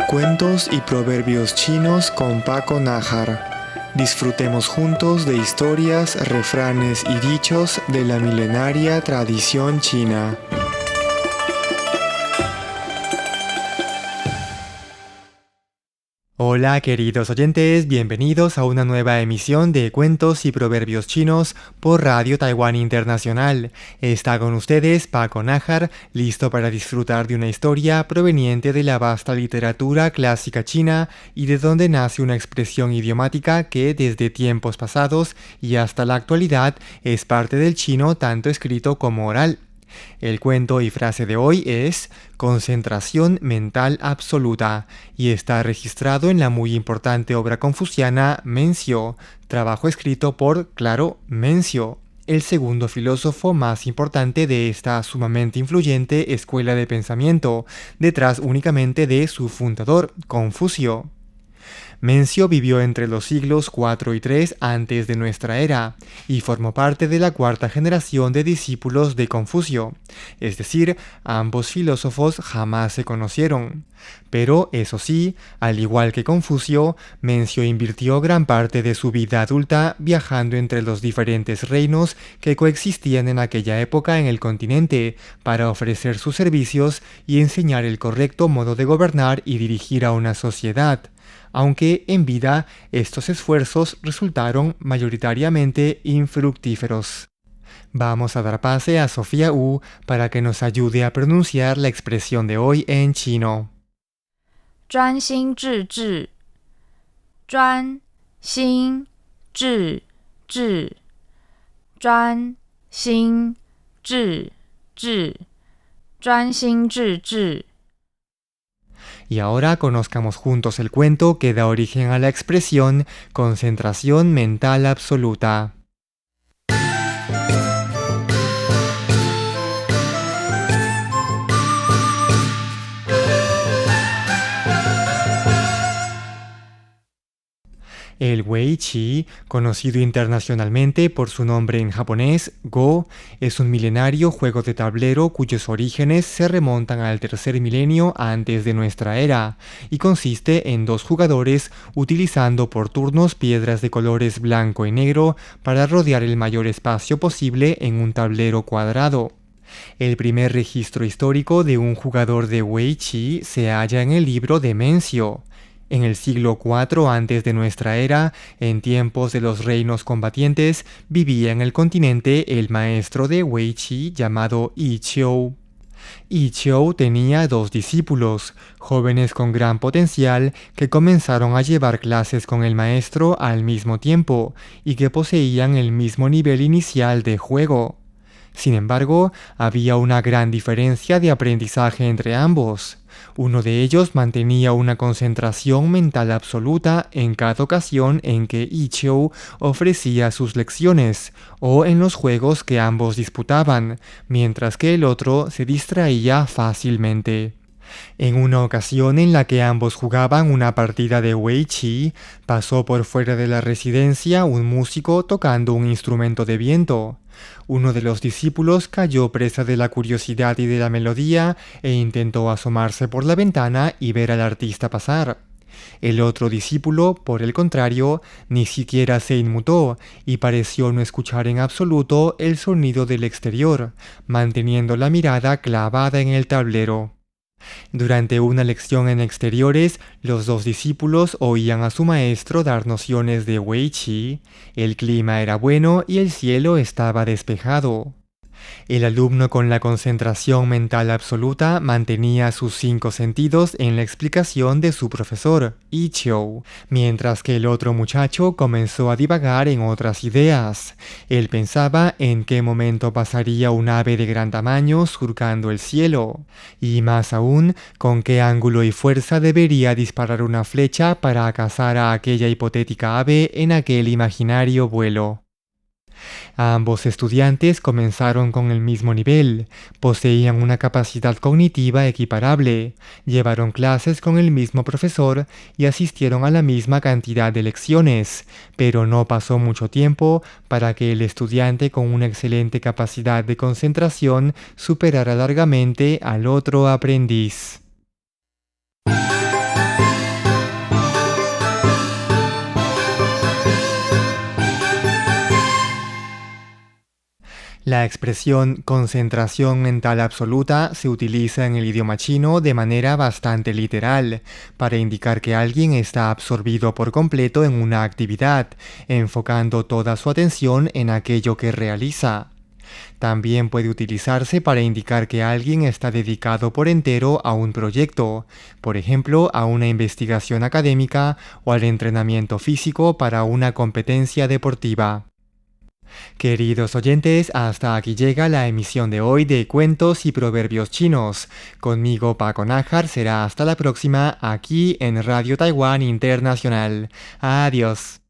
Cuentos y proverbios chinos con Paco Nájar. Disfrutemos juntos de historias, refranes y dichos de la milenaria tradición china. Hola queridos oyentes, bienvenidos a una nueva emisión de Cuentos y Proverbios Chinos por Radio Taiwán Internacional. Está con ustedes Paco Nájar, listo para disfrutar de una historia proveniente de la vasta literatura clásica china y de donde nace una expresión idiomática que desde tiempos pasados y hasta la actualidad es parte del chino tanto escrito como oral. El cuento y frase de hoy es concentración mental absoluta y está registrado en la muy importante obra confuciana Mencio, trabajo escrito por, claro, Mencio, el segundo filósofo más importante de esta sumamente influyente escuela de pensamiento, detrás únicamente de su fundador, Confucio. Mencio vivió entre los siglos 4 y 3 antes de nuestra era y formó parte de la cuarta generación de discípulos de Confucio, es decir, ambos filósofos jamás se conocieron. Pero eso sí, al igual que Confucio, Mencio invirtió gran parte de su vida adulta viajando entre los diferentes reinos que coexistían en aquella época en el continente para ofrecer sus servicios y enseñar el correcto modo de gobernar y dirigir a una sociedad. Aunque en vida estos esfuerzos resultaron mayoritariamente infructíferos. Vamos a dar pase a Sofía Wu para que nos ayude a pronunciar la expresión de hoy en chino. 专心致志，专心致志，专心致志，专心致志。 Y ahora conozcamos juntos el cuento que da origen a la expresión concentración mental absoluta. El Wei Qi, conocido internacionalmente por su nombre en japonés, Go, es un milenario juego de tablero cuyos orígenes se remontan al tercer milenio antes de nuestra era, y consiste en dos jugadores utilizando por turnos piedras de colores blanco y negro para rodear el mayor espacio posible en un tablero cuadrado. El primer registro histórico de un jugador de Wei Qi se halla en el libro de Mencio. En el siglo IV antes de nuestra era, en tiempos de los reinos combatientes, vivía en el continente el maestro de Wei Qi llamado Yi Qiu. Yi Qiu tenía dos discípulos, jóvenes con gran potencial, que comenzaron a llevar clases con el maestro al mismo tiempo y que poseían el mismo nivel inicial de juego. Sin embargo, había una gran diferencia de aprendizaje entre ambos. Uno de ellos mantenía una concentración mental absoluta en cada ocasión en que Yi Qiu ofrecía sus lecciones o en los juegos que ambos disputaban, mientras que el otro se distraía fácilmente. En una ocasión en la que ambos jugaban una partida de Wei Qi, pasó por fuera de la residencia un músico tocando un instrumento de viento. Uno de los discípulos cayó presa de la curiosidad y de la melodía e intentó asomarse por la ventana y ver al artista pasar. El otro discípulo, por el contrario, ni siquiera se inmutó y pareció no escuchar en absoluto el sonido del exterior, manteniendo la mirada clavada en el tablero. Durante una lección en exteriores, los dos discípulos oían a su maestro dar nociones de Wei Qi. El clima era bueno y el cielo estaba despejado. El alumno con la concentración mental absoluta mantenía sus 5 sentidos en la explicación de su profesor, Yi Qiu, mientras que el otro muchacho comenzó a divagar en otras ideas. Él pensaba en qué momento pasaría un ave de gran tamaño surcando el cielo, y más aún, con qué ángulo y fuerza debería disparar una flecha para cazar a aquella hipotética ave en aquel imaginario vuelo. Ambos estudiantes comenzaron con el mismo nivel, poseían una capacidad cognitiva equiparable, llevaron clases con el mismo profesor y asistieron a la misma cantidad de lecciones, pero no pasó mucho tiempo para que el estudiante con una excelente capacidad de concentración superara largamente al otro aprendiz. La expresión concentración mental absoluta se utiliza en el idioma chino de manera bastante literal, para indicar que alguien está absorbido por completo en una actividad, enfocando toda su atención en aquello que realiza. También puede utilizarse para indicar que alguien está dedicado por entero a un proyecto, por ejemplo, a una investigación académica o al entrenamiento físico para una competencia deportiva. Queridos oyentes, hasta aquí llega la emisión de hoy de Cuentos y Proverbios Chinos. Conmigo, Paco Nájar, será hasta la próxima aquí en Radio Taiwán Internacional. Adiós.